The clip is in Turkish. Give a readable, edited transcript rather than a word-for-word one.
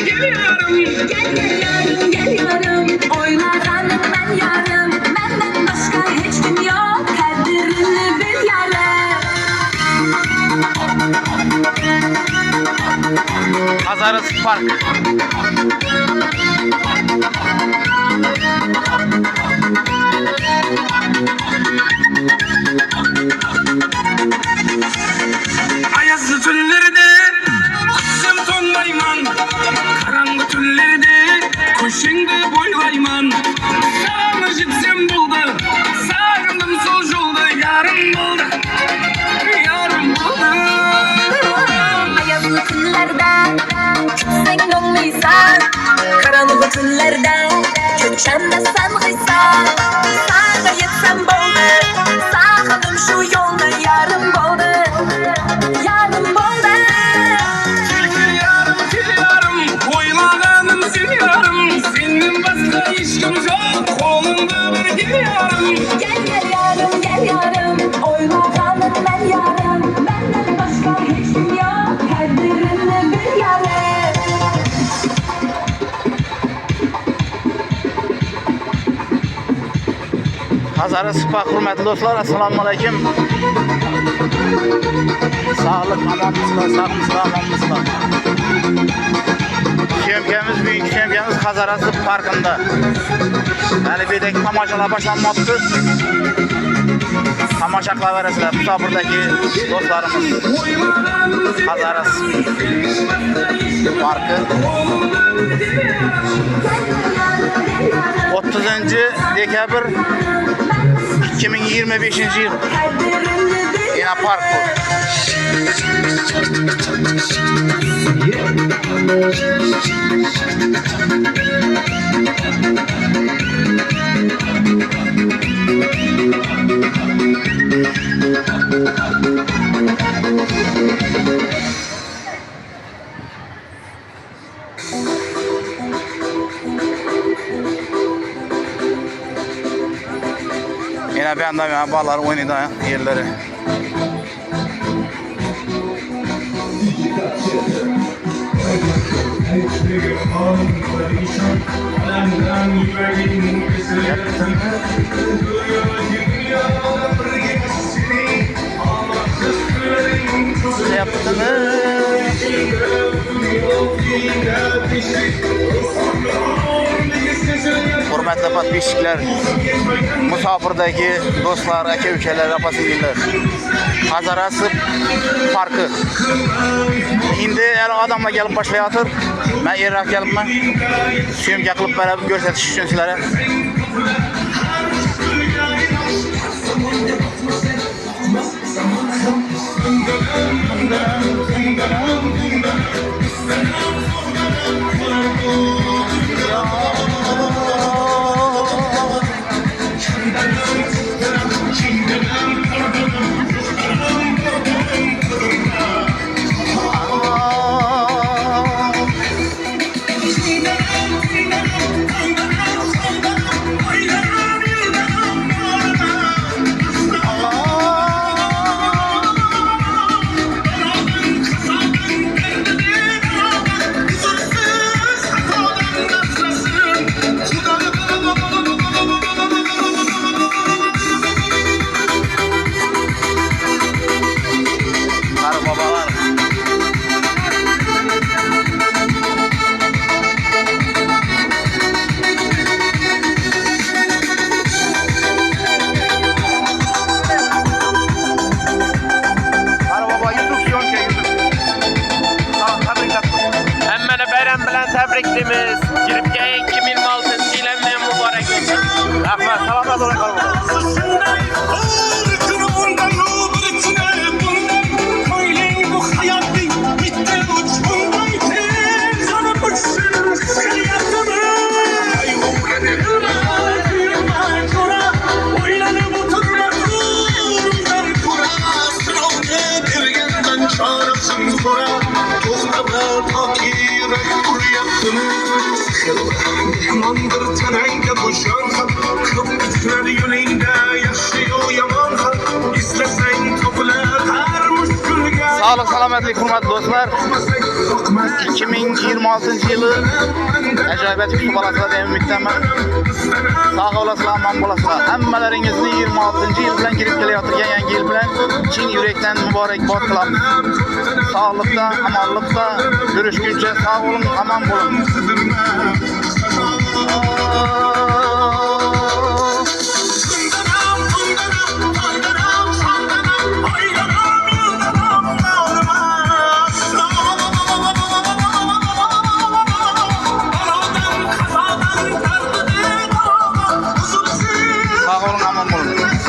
gel yarım. Gel yarım, gel yarım. Oynağanım ben yarım. Benden başka hiç kim yok. Kadrini bil yarım. Hazarası Park. Ayazlı tüllerde kutsam tonlayman. Karanlık tüllerde koşingdi boylayman. Sağını jitsem buldu, sağındım sol jolda. Yarım buldu, yarım buldu. Ayazlı tünlerde kütsek donluysan. Karanlık tünlerde köçemde sen gıysan. Sağa yetsem boldu, sağındım şu yolda. Yarım boldu, yarım boldu. Kil yarım, oylağanım sen yarım. Senin başka işkim yok, kolunda bir gel yarım. Gel gel yarım, gel yarım. Oynağanım ben yarım. Benden başka hiç kim yok. Kadrini bil yarım. Hazarası Park hürmetli dostlar. Assalamu aleyküm. Sağlık, aman mısınız, sağ mısınız, aman mısınız? Şemkemiz, büyük şemkemiz Hazarası Parkı'nda. Yani birdeki tamaşalar başlanmaktı. Tamaşa kılaveresler. Bu sabırdaki dostlarımız Hazarası Parkı. 30. dekabr 2025 yıl. Yine park bu. Yine bir anda yani bağlar oynayan yerleri. Ne yaptınız? Hürmetli patbişlikler, Musafirdagi dostlar, aka ukalar, opa singillar. Hazarası Parkı. Endi odamlar kelib boshlayotir. Men erroq kelibman. Syomka qilib beraber ko'rsatish uchun sizlarga. Tebriklerimiz. Giripkaya 2026 yılından mübarek olsun. Rahmet, selamat olun kardeşim. Yamandır tenayda bu şansa kılıp gitsinler yüreğinde yaşıyor yamansa İstesen topular her müşkülge Sağlık, selametlik, hürmetli dostlar. 2026 yılı ajoyib kutib olasizlar deb umiddaman. Sog' olasizlar, omon bo'lasizlar. Hammalaringizni 26 yil bilan kirib kelayotgan yangi yil bilan chin yurakdan muborakbod qilamiz. Sog'likda, omonlikda görüşguncha sog' bo'ling, omon bo'ling.